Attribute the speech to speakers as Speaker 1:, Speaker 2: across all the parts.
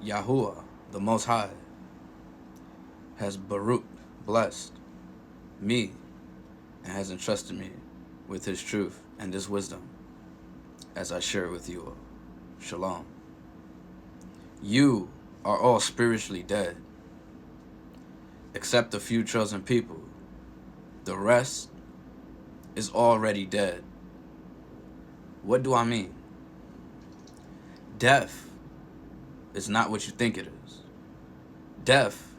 Speaker 1: Yahuwah, the Most High, has Baruch, blessed me, and has entrusted me with his truth and his wisdom as I share it with you all. Shalom. You are all spiritually dead, except a few chosen people. The rest is already dead. What do I mean? Death is not what you think it is. Death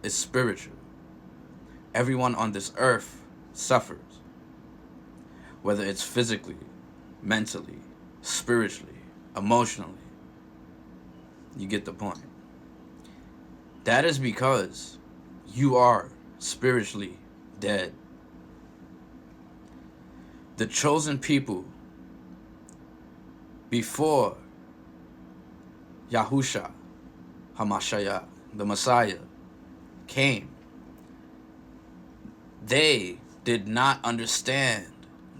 Speaker 1: is spiritual. Everyone on this earth suffers, whether it's physically, mentally, spiritually, emotionally. You get the point. That is because you are spiritually dead. The chosen people before Yahusha HaMashiach, the Messiah, came, they did not understand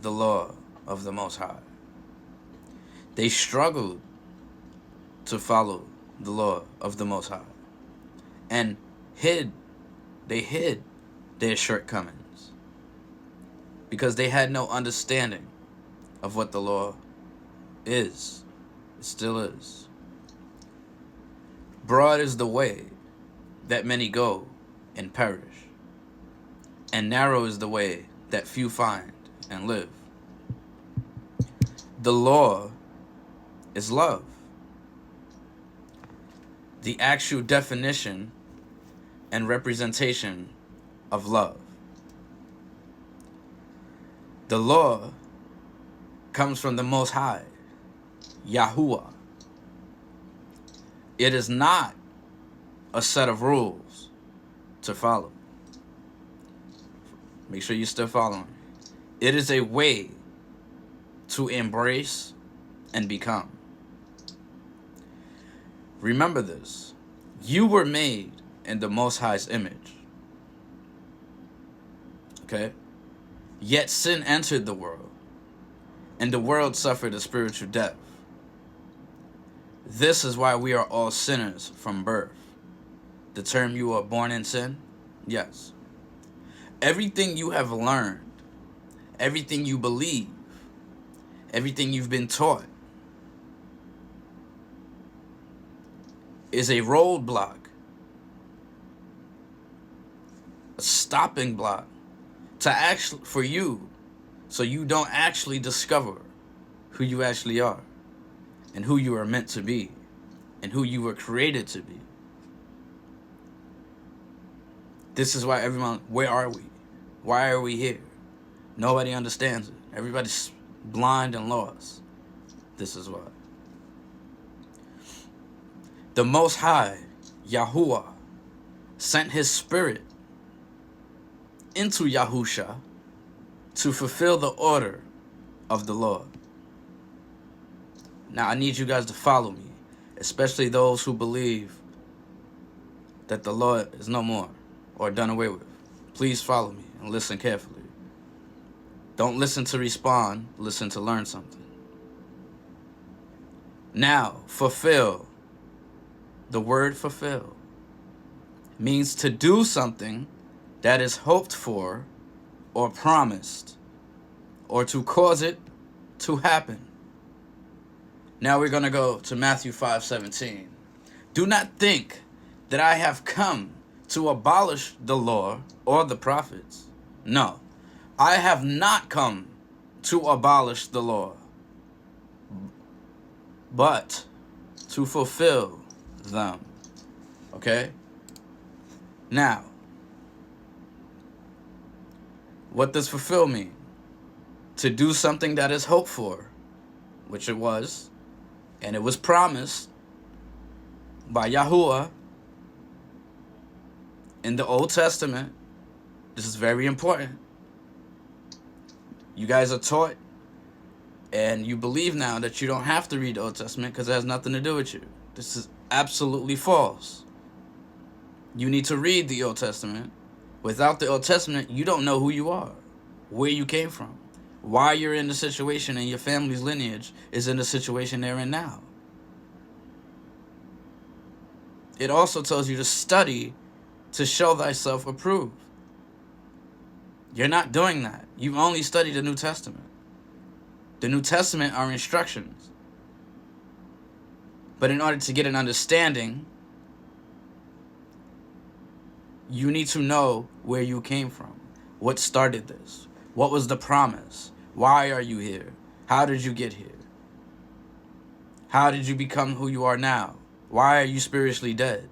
Speaker 1: the law of the Most High. They struggled to follow the law of the Most High and they hid their shortcomings because they had no understanding of what the law is. It still is. Broad is the way that many go and perish, and narrow is the way that few find and live. The law is love. The actual definition and representation of love. The law comes from the Most High, Yahuwah. It is not a set of rules to follow. Make sure you're still following. It is a way to embrace and become. Remember this. You were made in the Most High's image. Okay? Yet sin entered the world, and the world suffered a spiritual death. This is why we are all sinners from birth. The term "you are born in sin"? Yes. Everything you have learned, everything you believe, everything you've been taught is a roadblock, a stopping block for you, so you don't actually discover who you actually are and who you are meant to be and who you were created to be. This is why everyone, where are we? Why are we here? Nobody understands it. Everybody's blind and lost. This is why. The Most High, Yahuwah, sent his spirit into Yahusha to fulfill the order of the Lord. Now I need you guys to follow me, especially those who believe that the Lord is no more or done away with. Please follow me and listen carefully. Don't listen to respond, listen to learn something. Now, fulfill. The word fulfill means to do something that is hoped for or promised, or to cause it to happen. Now we're going to go to Matthew 5:17. Do not think that I have come to abolish the law or the prophets. No, I have not come to abolish the law, but to fulfill them. Okay? Now, what does fulfill mean? To do something that is hoped for, which it was, and it was promised by Yahuwah in the Old Testament. This is very important. You guys are taught and you believe now that you don't have to read the Old Testament because it has nothing to do with you. This is absolutely false. You need to read the Old Testament. Without the Old Testament, you don't know who you are, where you came from, why you're in the situation and your family's lineage is in the situation they're in now. it also tells you to study to show thyself approved. You're not doing that. You've only studied the New Testament. The New Testament are instructions. But in order to get an understanding, you need to know where you came from. What started this? What was the promise? Why are you here? How did you get here? How did you become who you are now? Why are you spiritually dead?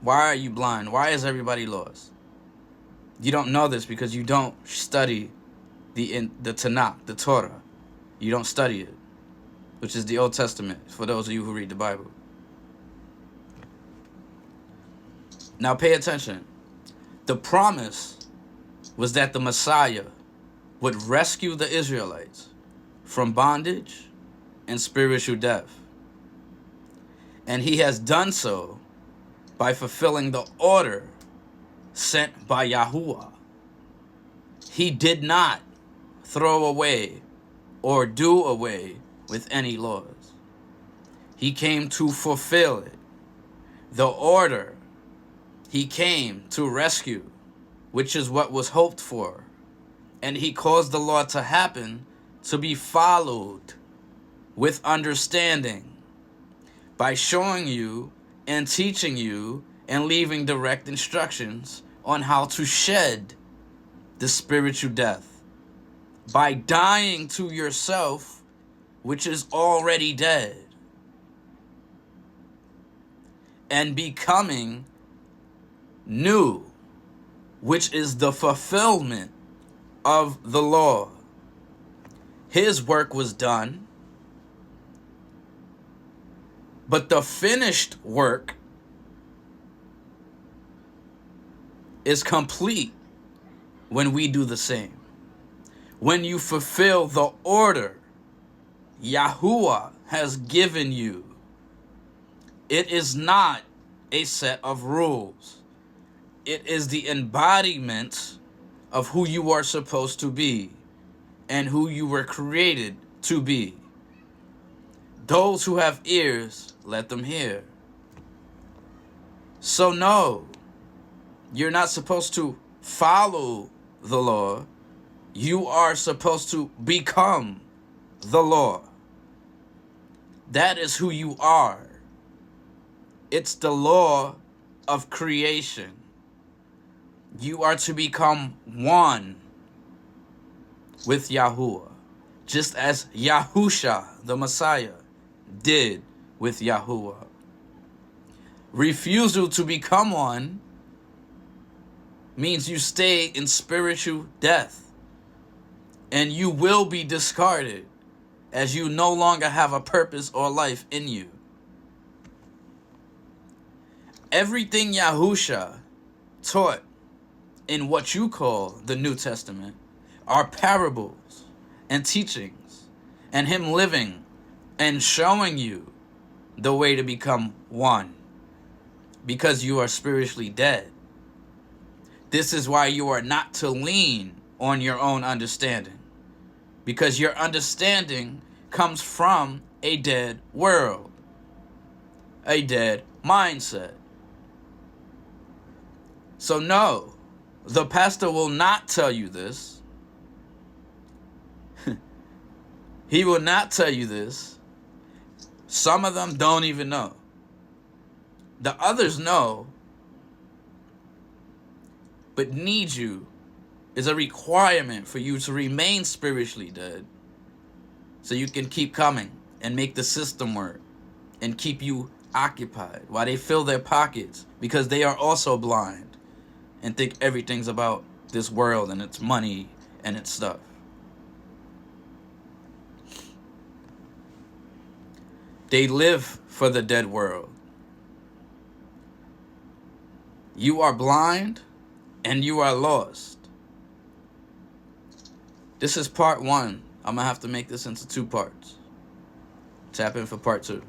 Speaker 1: Why are you blind? Why is everybody lost? You don't know this because you don't study the Tanakh, the Torah. You don't study it, which is the Old Testament, for those of you who read the Bible. Now pay attention. The promise was that the Messiah would rescue the Israelites from bondage and spiritual death. And he has done so by fulfilling the order sent by Yahuwah. He did not throw away or do away with any laws. He came to fulfill it. The order he came to rescue, which is what was hoped for. And he caused the law to happen to be followed with understanding by showing you and teaching you and leaving direct instructions on how to shed the spiritual death by dying to yourself, which is already dead, and becoming new, which is the fulfillment of the law. His work was done, but the finished work is complete when we do the same. When you fulfill the order Yahuwah has given you, it is not a set of rules. It is the embodiment of who you are supposed to be and who you were created to be. Those who have ears, let them hear. So no, you're not supposed to follow the law. You are supposed to become the law. That is who you are. It's the law of creation. You are to become one with Yahuwah, just as Yahusha, the Messiah, did with Yahuwah. Refusal to become one means you stay in spiritual death, and you will be discarded as you no longer have a purpose or life in you. Everything Yahusha taught in what you call the New Testament are parables and teachings, and him living and showing you the way to become one, because you are spiritually dead. This is why you are not to lean on your own understanding, because your understanding comes from a dead world, a dead mindset. So no, the pastor will not tell you this. He will not tell you this. Some of them don't even know. The others know, but need you is a requirement for you to remain spiritually dead so you can keep coming and make the system work and keep you occupied while they fill their pockets, because they are also blind and think everything's about this world and its money and its stuff. They live for the dead world. You are blind and you are lost. This is part one. I'm going to have to make this into 2 parts. Tap in for part 2.